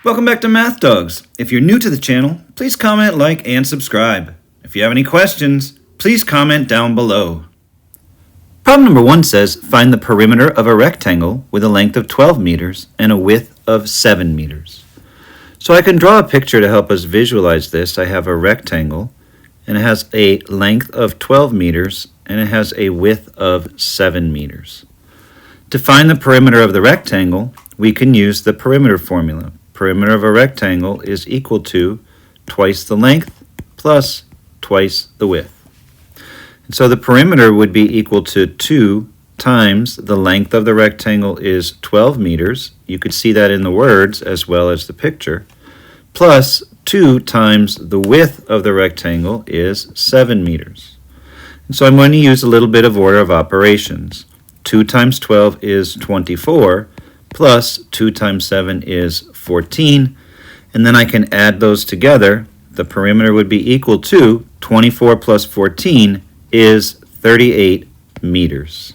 Welcome back to Math Dogs. If you're new to the channel, please comment, like, and subscribe. If you have any questions, please comment down below. Problem number 1 says, find the perimeter of a rectangle with a length of 12 meters and a width of 7 meters. So I can draw a picture to help us visualize this. I have a rectangle, and it has a length of 12 meters, and it has a width of 7 meters. To find the perimeter of the rectangle, we can use the perimeter formula. Perimeter of a rectangle is equal to twice the length plus twice the width. And so the perimeter would be equal to 2 times the length of the rectangle is 12 meters. You could see that in the words as well as the picture. Plus 2 times the width of the rectangle is 7 meters. And so I'm going to use a little bit of order of operations. 2 times 12 is 24. Plus 2 times 7 is 14, and then I can add those together. The perimeter would be equal to 24 plus 14 is 38 meters.